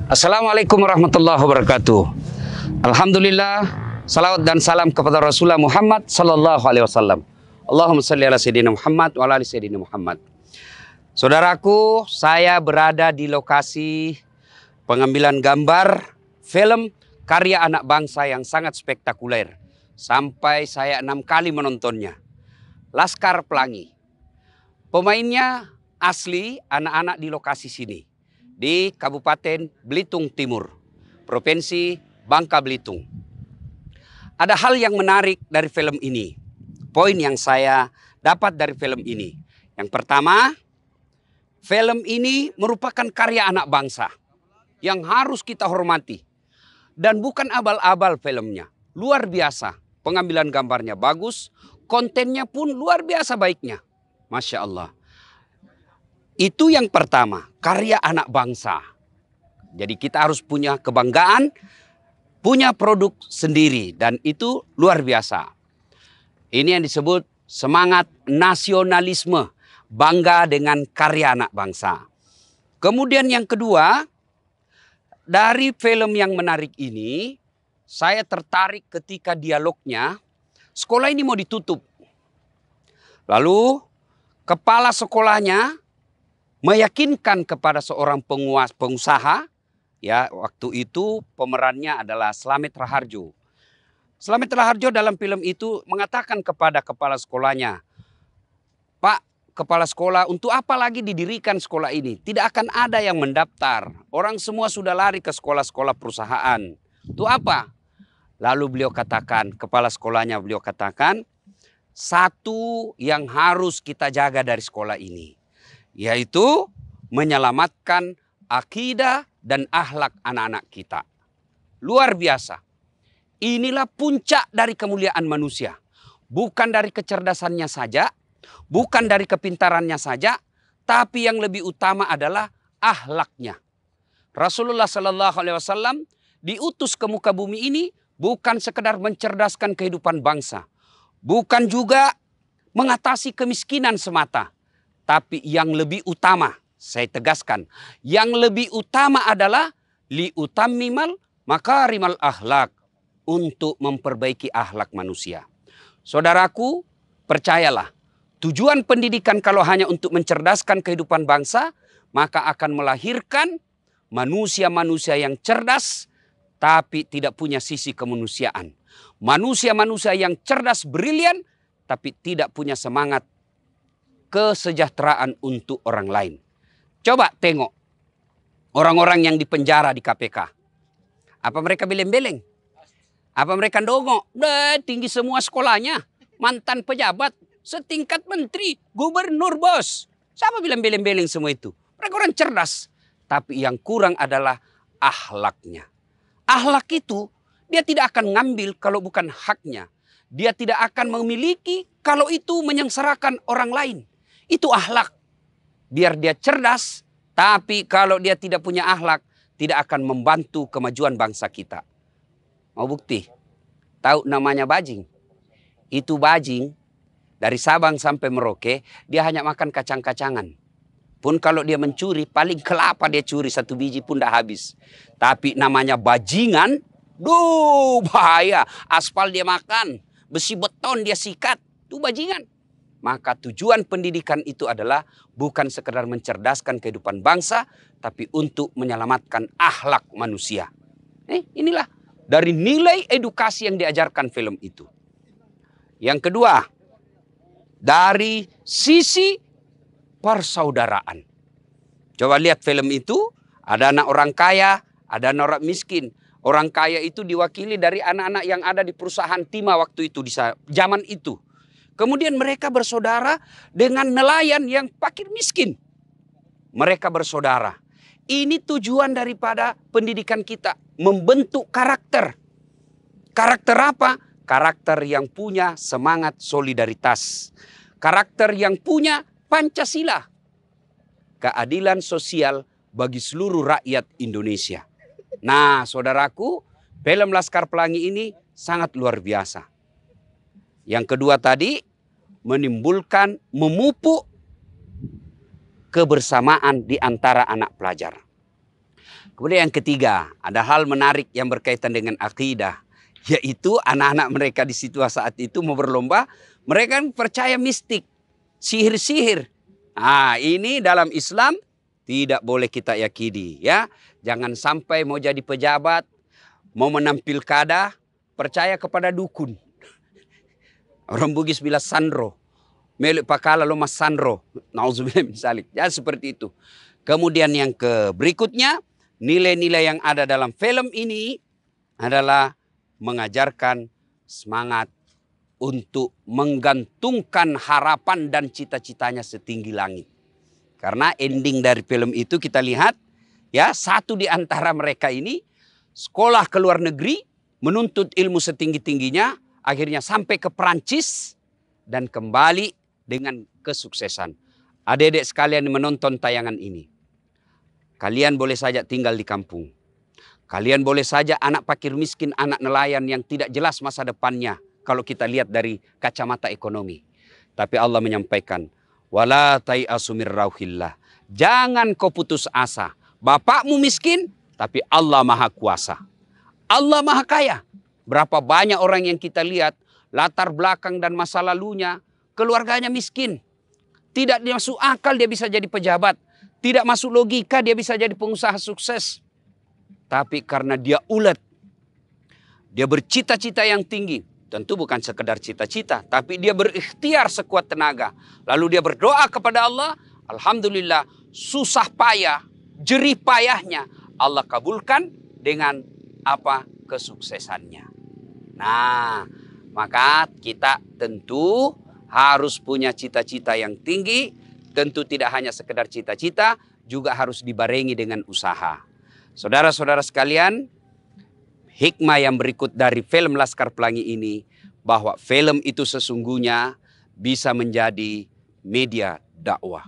Assalamualaikum warahmatullahi wabarakatuh. Alhamdulillah, salawat dan salam kepada Rasulullah Muhammad sallallahu alaihi wasallam. Allahumma salli ala sayyidina Muhammad wa ala ali sayyidina Muhammad. Saudaraku, saya berada di lokasi pengambilan gambar film karya anak bangsa yang sangat spektakuler. Sampai saya 6 kali menontonnya. Laskar Pelangi. Pemainnya asli anak-anak di lokasi sini. Di Kabupaten Belitung Timur, Provinsi Bangka Belitung. Ada hal yang menarik dari film ini. Poin yang saya dapat dari film ini. Yang pertama, film ini merupakan karya anak bangsa yang harus kita hormati. Dan bukan abal-abal filmnya. Luar biasa. Pengambilan gambarnya bagus. Kontennya pun luar biasa baiknya. Masya Allah. Itu yang pertama, karya anak bangsa. Jadi kita harus punya kebanggaan, punya produk sendiri. Dan itu luar biasa. Ini yang disebut semangat nasionalisme. Bangga dengan karya anak bangsa. Kemudian yang kedua, dari film yang menarik ini, saya tertarik ketika dialognya, sekolah ini mau ditutup. Lalu kepala sekolahnya meyakinkan kepada seorang pengusaha, ya waktu itu pemerannya adalah Slamet Raharjo. Slamet Raharjo dalam film itu mengatakan kepada kepala sekolahnya, "Pak, kepala sekolah, untuk apa lagi didirikan sekolah ini? Tidak akan ada yang mendaftar. Orang semua sudah lari ke sekolah-sekolah perusahaan. Untuk apa?" Lalu beliau katakan, kepala sekolahnya beliau katakan, satu yang harus kita jaga dari sekolah ini, yaitu menyelamatkan akidah dan akhlak anak-anak kita. Luar biasa. Inilah puncak dari kemuliaan manusia. Bukan dari kecerdasannya saja, bukan dari kepintarannya saja, tapi yang lebih utama adalah akhlaknya. Rasulullah Sallallahu Alaihi Wasallam diutus ke muka bumi ini bukan sekedar mencerdaskan kehidupan bangsa, bukan juga mengatasi kemiskinan semata. Tapi yang lebih utama, saya tegaskan, yang lebih utama adalah liutammimal makarimal akhlak, untuk memperbaiki akhlak manusia. Saudaraku, percayalah, tujuan pendidikan kalau hanya untuk mencerdaskan kehidupan bangsa, maka akan melahirkan manusia-manusia yang cerdas, tapi tidak punya sisi kemanusiaan. Manusia-manusia yang cerdas, brilian, tapi tidak punya semangat kesejahteraan untuk orang lain. Coba tengok orang-orang yang dipenjara di KPK. Apa mereka beleng-beleng? Apa mereka ndongok? Tinggi semua sekolahnya. Mantan pejabat, setingkat menteri, gubernur, bos. Siapa bilang beleng-beleng semua itu? Mereka orang cerdas. Tapi yang kurang adalah akhlaknya. Akhlak itu dia tidak akan ngambil kalau bukan haknya. Dia tidak akan memiliki kalau itu menyengsarakan orang lain. Itu akhlak. Biar dia cerdas, tapi kalau dia tidak punya akhlak, tidak akan membantu kemajuan bangsa kita. Mau bukti? Tahu namanya bajing? Itu bajing, dari Sabang sampai Merauke, dia hanya makan kacang-kacangan. Pun kalau dia mencuri, paling kelapa dia curi, 1 biji pun dah habis. Tapi namanya bajingan, bahaya. Aspal dia makan, besi beton dia sikat, itu bajingan. Maka tujuan pendidikan itu adalah bukan sekedar mencerdaskan kehidupan bangsa, tapi untuk menyelamatkan akhlak manusia. Inilah dari nilai edukasi yang diajarkan film itu. Yang kedua, dari sisi persaudaraan. Coba lihat film itu, ada anak orang kaya, ada anak orang miskin. Orang kaya itu diwakili dari anak-anak yang ada di perusahaan timah waktu itu, di zaman itu. Kemudian mereka bersaudara dengan nelayan yang fakir miskin. Mereka bersaudara. Ini tujuan daripada pendidikan kita. Membentuk karakter. Karakter apa? Karakter yang punya semangat solidaritas. Karakter yang punya Pancasila. Keadilan sosial bagi seluruh rakyat Indonesia. Nah, saudaraku, film Laskar Pelangi ini sangat luar biasa. Yang kedua tadi, menimbulkan, memupuk kebersamaan di antara anak pelajar. Kemudian yang ketiga, ada hal menarik yang berkaitan dengan akidah. Yaitu anak-anak mereka di situ saat itu mau berlomba. Mereka kan percaya mistik, sihir-sihir. Nah, ini dalam Islam tidak boleh kita yakini. Ya, jangan sampai mau jadi pejabat, mau menampil kada, percaya kepada dukun. Orang Bugis bilang sandro. Melek pakala lo mas sandro. Nauzubillah min dzalik. Ya seperti itu. Kemudian yang berikutnya, nilai-nilai yang ada dalam film ini adalah mengajarkan semangat untuk menggantungkan harapan dan cita-citanya setinggi langit. Karena ending dari film itu kita lihat, ya satu di antara mereka ini sekolah ke luar negeri, menuntut ilmu setinggi-tingginya, akhirnya sampai ke Perancis dan kembali dengan kesuksesan. Adik-adik sekalian yang menonton tayangan ini, kalian boleh saja tinggal di kampung. Kalian boleh saja anak fakir miskin, anak nelayan yang tidak jelas masa depannya. Kalau kita lihat dari kacamata ekonomi. Tapi Allah menyampaikan, wala tai'asu mir rauhillah. Jangan kau putus asa. Bapakmu miskin, tapi Allah maha kuasa. Allah maha kaya. Berapa banyak orang yang kita lihat, latar belakang dan masa lalunya, keluarganya miskin. Tidak masuk akal dia bisa jadi pejabat. Tidak masuk logika dia bisa jadi pengusaha sukses. Tapi karena dia ulet, dia bercita-cita yang tinggi. Tentu bukan sekedar cita-cita, tapi dia berikhtiar sekuat tenaga. Lalu dia berdoa kepada Allah. Alhamdulillah, susah payah, jerih payahnya Allah kabulkan dengan apa? Kesuksesannya. Nah, maka kita tentu harus punya cita-cita yang tinggi. Tentu tidak hanya sekedar cita-cita, juga harus dibarengi dengan usaha. Saudara-saudara sekalian, hikmah yang berikut dari film Laskar Pelangi ini, bahwa film itu sesungguhnya bisa menjadi media dakwah.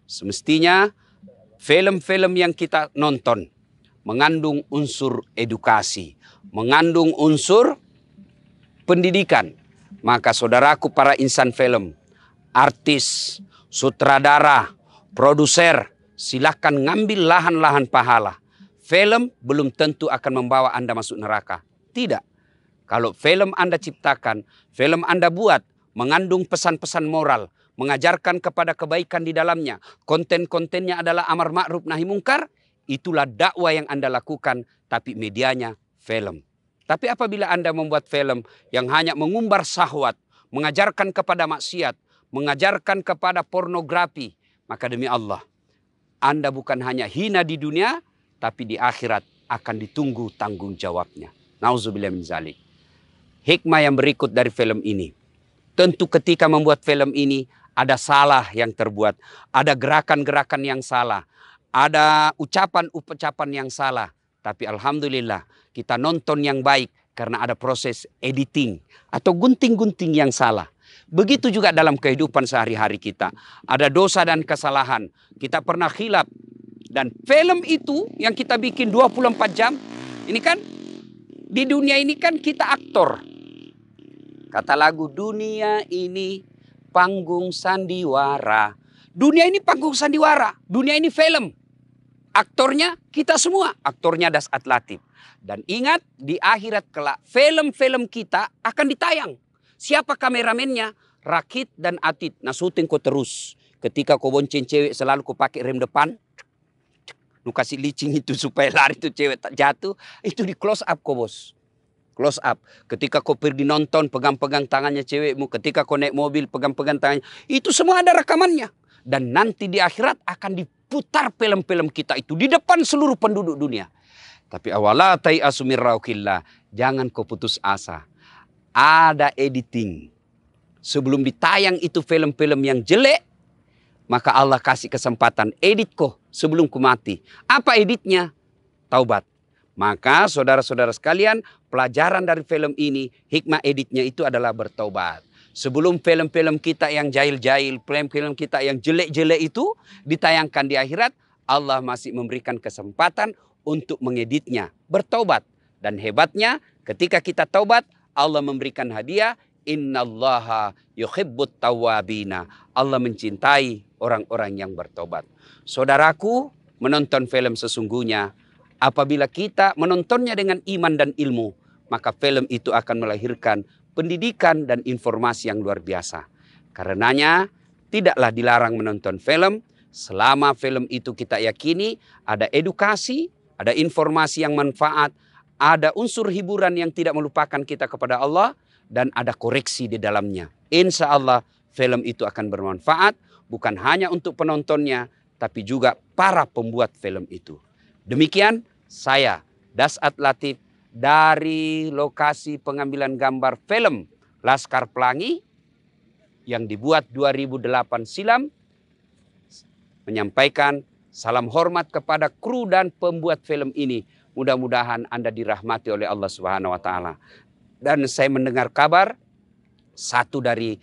Semestinya film-film yang kita nonton mengandung unsur edukasi, mengandung unsur pendidikan. Maka saudaraku para insan film, artis, sutradara, produser, silakan ngambil lahan-lahan pahala. Film belum tentu akan membawa Anda masuk neraka. Tidak. Kalau film Anda ciptakan, film Anda buat, mengandung pesan-pesan moral, mengajarkan kepada kebaikan di dalamnya, konten-kontennya adalah amar ma'ruf nahi mungkar, itulah dakwah yang Anda lakukan, tapi medianya film. Tapi apabila Anda membuat film yang hanya mengumbar syahwat, mengajarkan kepada maksiat, mengajarkan kepada pornografi, maka demi Allah, Anda bukan hanya hina di dunia, tapi di akhirat akan ditunggu tanggung jawabnya. Nauzubillah min dzalik. Hikmah yang berikut dari film ini. Tentu ketika membuat film ini ada salah yang terbuat. Ada gerakan-gerakan yang salah. Ada ucapan-ucapan yang salah. Tapi alhamdulillah kita nonton yang baik karena ada proses editing. Atau gunting-gunting yang salah. Begitu juga dalam kehidupan sehari-hari kita. Ada dosa dan kesalahan. Kita pernah khilaf. Dan film itu yang kita bikin 24 jam, ini kan di dunia ini kan kita aktor. Kata lagu, dunia ini panggung sandiwara. Dunia ini panggung sandiwara, dunia ini film. Aktornya kita semua, aktornya Dasat Latif. Dan ingat di akhirat kelak film-film kita akan ditayang. Siapa kameramennya? Rakit dan Atid. Nah syuting kau terus. Ketika kau bonceng cewek selalu kau pakai rem depan. Nu kasih licing itu supaya lari itu cewek tak jatuh. Itu di close up kok bos. Close up. Ketika kau pergi nonton pegang-pegang tangannya cewekmu. Ketika kau naik mobil pegang-pegang tangannya. Itu semua ada rekamannya. Dan nanti di akhirat akan diputar film-film kita itu. Di depan seluruh penduduk dunia. Tapi awala tai'asu mir rauhillah. Jangan kau putus asa. Ada editing. Sebelum ditayang itu film-film yang jelek. Maka Allah kasih kesempatan edit kok sebelum ku mati. Apa editnya? Taubat. Maka saudara-saudara sekalian, pelajaran dari film ini, hikmah editnya itu adalah bertaubat. Sebelum film-film kita yang jahil-jahil, film-film kita yang jelek-jelek itu ditayangkan di akhirat, Allah masih memberikan kesempatan untuk mengeditnya. Bertaubat. Dan hebatnya ketika kita taubat, Allah memberikan hadiah. Innallaha yuhibbut tawwabina. Allah mencintai orang-orang yang bertobat. Saudaraku, menonton film sesungguhnya Apabila kita menontonnya dengan iman dan ilmu, maka film itu akan melahirkan pendidikan dan informasi yang luar biasa. Karenanya tidaklah dilarang menonton film selama film itu kita yakini ada edukasi, ada informasi yang manfaat, ada unsur hiburan yang tidak melupakan kita kepada Allah, dan ada koreksi di dalamnya. Insya Allah film itu akan bermanfaat bukan hanya untuk penontonnya, tapi juga para pembuat film itu. Demikian saya, Dasat Latif, dari lokasi pengambilan gambar film Laskar Pelangi yang dibuat 2008 silam, menyampaikan salam hormat kepada kru dan pembuat film ini. Mudah-mudahan Anda dirahmati oleh Allah Subhanahu wa taala. Dan saya mendengar kabar satu dari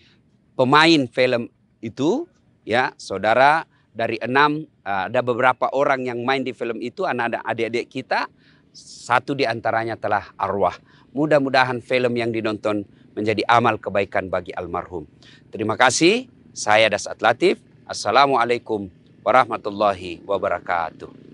pemain film itu, ya, saudara, dari 6 ada beberapa orang yang main di film itu, anak-anak adik-adik kita, satu di antaranya telah arwah. Mudah-mudahan film yang dinonton menjadi amal kebaikan bagi almarhum. Terima kasih. Saya Dasat Latif. Assalamualaikum warahmatullahi wabarakatuh.